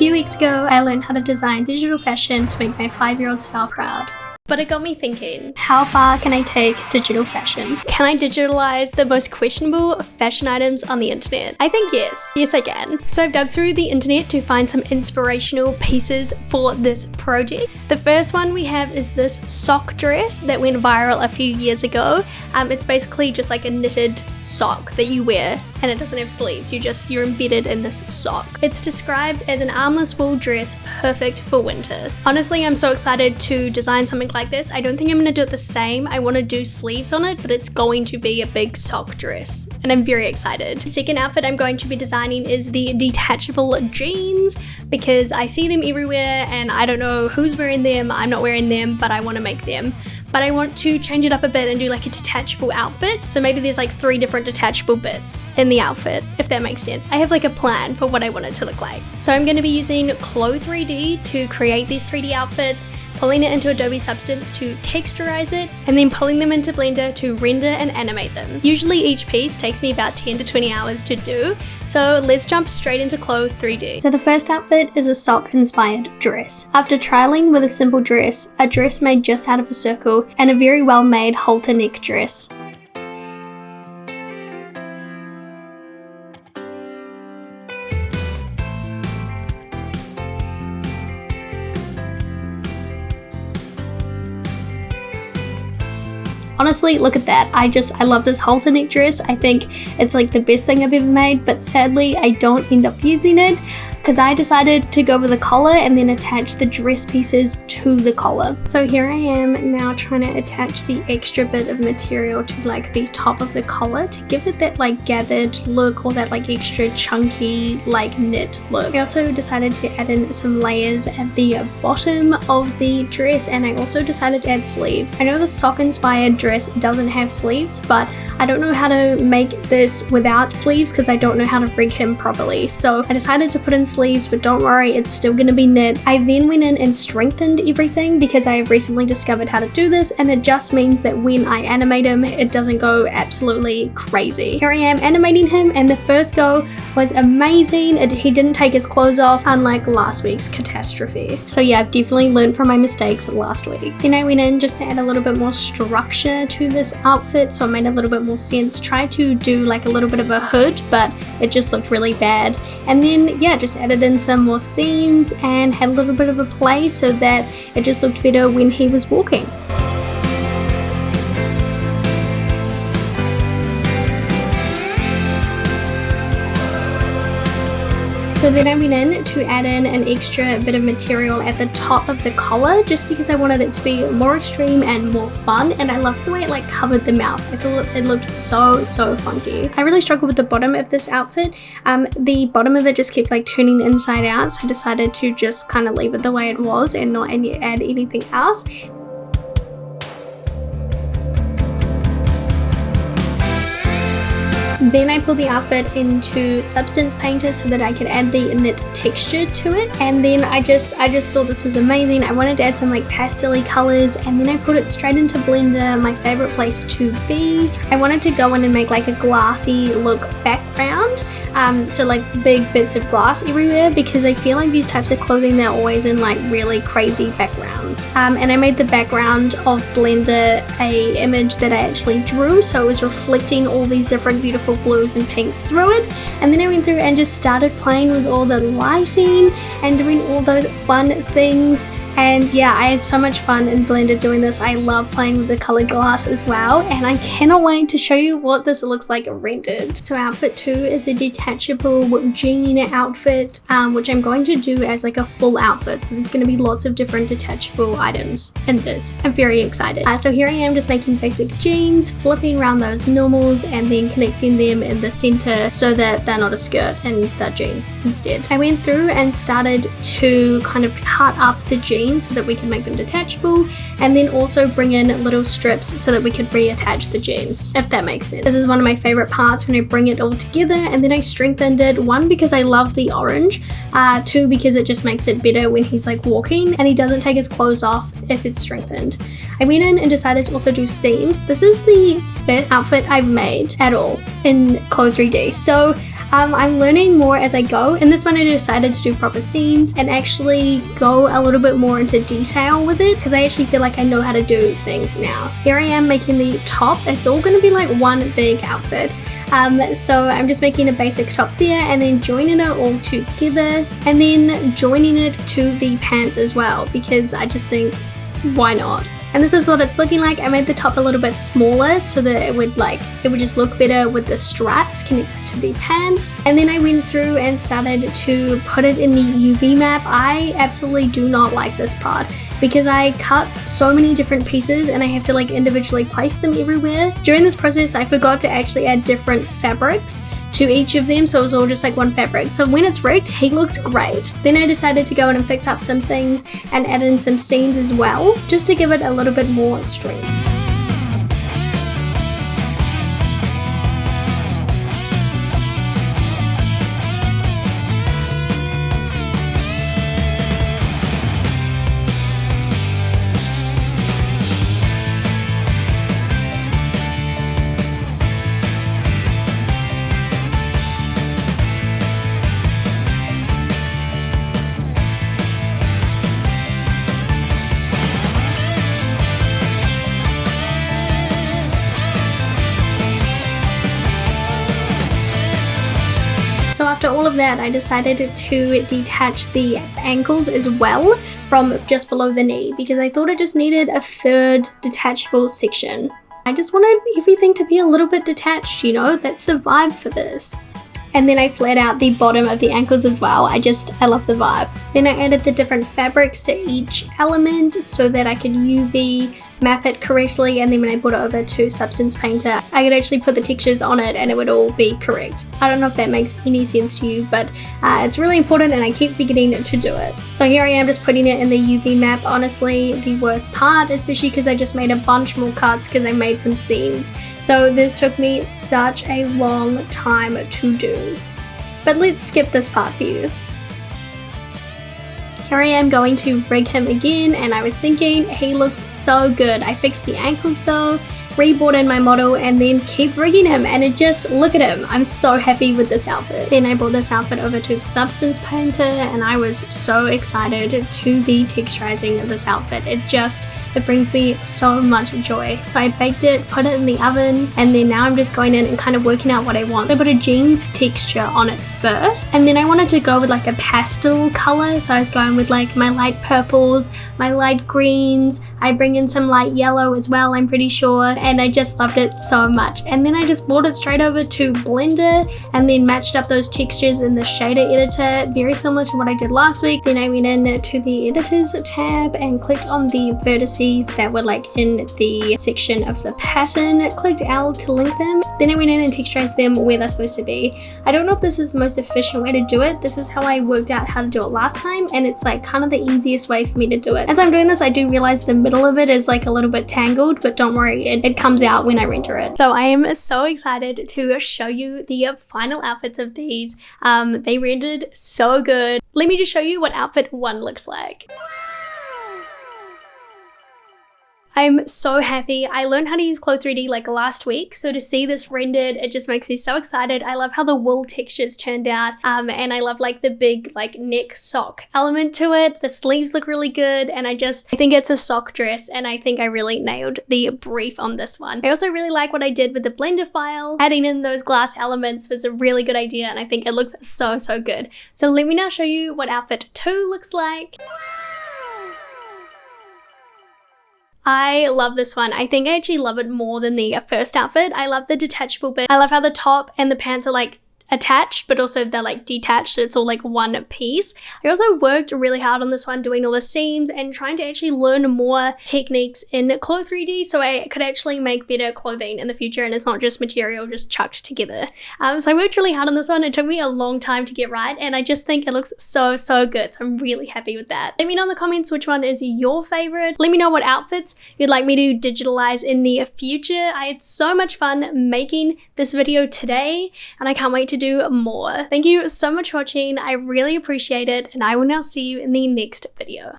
few weeks ago, I learned how to design digital fashion to make my 5-year-old self proud. But it got me thinking, how far can I take digital fashion? Can I digitalize the most questionable fashion items on the internet? I think yes. Yes, I can. So I've dug through the internet to find some inspirational pieces for this project. The first one we have is this sock dress that went viral a few years ago. It's basically just like a knitted sock that you wear, and it doesn't have sleeves. You're embedded in this sock. It's described as an armless wool dress perfect for winter. Honestly, I'm so excited to design something like this. I don't think I'm going to do it the same. I want to do sleeves on it, but it's going to be a big sock dress, and I'm very excited. The second outfit I'm going to be designing is the detachable jeans, because I see them everywhere and I don't know who's wearing them. I'm not wearing them, but I want to make them. But I want to change it up a bit and do like a detachable outfit. So maybe there's like 3 different detachable bits in the outfit, if that makes sense. I have like a plan for what I want it to look like. So I'm going to be using Clo 3D to create these 3D outfits, pulling it into Adobe Substance to texturize it, and then pulling them into Blender to render and animate them. Usually each piece takes me about 10 to 20 hours to do, so let's jump straight into Clo 3D. So the first outfit is a sock-inspired dress. After trialing with a simple dress, a dress made just out of a circle, and a very well-made halter neck dress. Honestly, look at that. I love this halter neck dress. I think it's like the best thing I've ever made, but sadly I don't end up using it because I decided to go with a collar and then attach the dress pieces to the collar. So here I am now trying to attach the extra bit of material to like the top of the collar to give it that like gathered look, or that like extra chunky like knit look. I also decided to add in some layers at the bottom of the dress, and I also decided to add sleeves. I know the sock inspired dress doesn't have sleeves, but I don't know how to make this without sleeves because I don't know how to rig him properly. So I decided to put in sleeves, but don't worry, it's still going to be knit. I then went in and strengthened everything because I have recently discovered how to do this, and it just means that when I animate him, it doesn't go absolutely crazy. Here I am animating him, and the first go was amazing. He didn't take his clothes off, unlike last week's catastrophe. So yeah, I've definitely learned from my mistakes last week. Then I went in just to add a little bit more structure to this outfit, so it made a little bit more sense. Tried to do like a little bit of a hood, but it just looked really bad. And then yeah, just added in some more seams and had a little bit of a play so that it just looked better when he was walking. So then I went in to add in an extra bit of material at the top of the collar, just because I wanted it to be more extreme and more fun, and I loved the way it like covered the mouth. I thought it looked so funky. I really struggled with the bottom of this outfit. The bottom of it just kept like turning inside out, so I decided to just kind of leave it the way it was and not add anything else. Then I pulled the outfit into Substance Painter so that I could add the knit texture to it, and then I just thought this was amazing. I wanted to add some like pastel-y colors, and then I put it straight into Blender, my favorite place to be. I wanted to go in and make like a glassy look background, so like big bits of glass everywhere, because I feel like these types of clothing, they're always in like really crazy backgrounds. And I made the background of Blender a image that I actually drew, so it was reflecting all these different beautiful blues and pinks through it. And then I went through and just started playing with all the lighting and doing all those fun things. And yeah, I had so much fun in Blender doing this. I love playing with the colored glass as well, and I cannot wait to show you what this looks like rendered. So outfit 2 is a detachable jean outfit, which I'm going to do as like a full outfit. So there's going to be lots of different detachable items in this. I'm very excited. So here I am just making basic jeans, flipping around those normals, and then connecting them in the center so that they're not a skirt and they're jeans instead. I went through and started to kind of cut up the jeans so that we can make them detachable, and then also bring in little strips so that we could reattach the jeans, if that makes sense. This is one of my favorite parts, when I bring it all together, and then I strengthened it, 1 because I love the orange, 2 because it just makes it better when he's like walking and he doesn't take his clothes off if it's strengthened. I went in and decided to also do seams. This is the 5th outfit I've made at all in Clo 3D. So I'm learning more as I go. In this one I decided to do proper seams and actually go a little bit more into detail with it because I actually feel like I know how to do things now. Here I am making the top. It's all going to be like one big outfit. So I'm just making a basic top there and then joining it all together and then joining it to the pants as well because I just think, why not? And this is what it's looking like. I made the top a little bit smaller so that it would just look better with the straps connected to the pants. And then I went through and started to put it in the UV map. I absolutely do not like this part because I cut so many different pieces and I have to like individually place them everywhere. During this process, I forgot to actually add different fabrics to each of them, so it was all just like one fabric. So when it's rigged, he looks great. Then I decided to go in and fix up some things and add in some seams as well, just to give it a little bit more strength. So after all of that, I decided to detach the ankles as well from just below the knee because I thought it just needed a third detachable section. I just wanted everything to be a little bit detached, you know, that's the vibe for this. And then I flared out the bottom of the ankles as well. I love the vibe. Then I added the different fabrics to each element so that I could UV map it correctly, and then when I put it over to Substance Painter, I could actually put the textures on it and it would all be correct. I don't know if that makes any sense to you, but it's really important and I keep forgetting to do it. So here I am just putting it in the UV map. Honestly, the worst part, especially because I just made a bunch more cuts because I made some seams. So this took me such a long time to do. But let's skip this part for you. Here I am going to rig him again, and I was thinking he looks so good. I fixed the ankles though, re-bought in my model, and then keep rigging him, and it just, look at him. I'm so happy with this outfit. Then I brought this outfit over to Substance Painter and I was so excited to be texturizing this outfit. It brings me so much joy. So I baked it, put it in the oven, and then now I'm just going in and kind of working out what I want. I put a jeans texture on it first, and then I wanted to go with like a pastel color, so I was going with like my light purples, my light greens. I bring in some light yellow as well, I'm pretty sure, and I just loved it so much. And then I just brought it straight over to Blender and then matched up those textures in the shader editor, very similar to what I did last week. Then I went in to the editors tab and clicked on the vertices that were like in the section of the pattern, clicked L to link them. Then I went in and texturized them where they're supposed to be. I don't know if this is the most efficient way to do it. This is how I worked out how to do it last time, and it's like kind of the easiest way for me to do it. As I'm doing this, I do realize the middle of it is like a little bit tangled, but don't worry, it comes out when I render it. So I am so excited to show you the final outfits of these. They rendered so good. Let me just show you what outfit 1 looks like. I'm so happy. I learned how to use Clo 3D like last week, so to see this rendered, it just makes me so excited. I love how the wool textures turned out, and I love like the big like neck sock element to it. The sleeves look really good, and I think it's a sock dress, and I think I really nailed the brief on this one. I also really like what I did with the Blender file. Adding in those glass elements was a really good idea, and I think it looks so good. So let me now show you what outfit 2 looks like. I love this one. I think I actually love it more than the first outfit. I love the detachable bit. I love how the top and the pants are like attached, but also they're like detached. It's all like one piece. I also worked really hard on this one, doing all the seams and trying to actually learn more techniques in Clo 3D so I could actually make better clothing in the future, and it's not just material just chucked together. So I worked really hard on this one. It took me a long time to get right, and I just think it looks so good. So I'm really happy with that. Let me know in the comments which one is your favorite. Let me know what outfits you'd like me to digitalize in the future. I had so much fun making this video today, and I can't wait to do more. Thank you so much for watching. I really appreciate it, and I will now see you in the next video.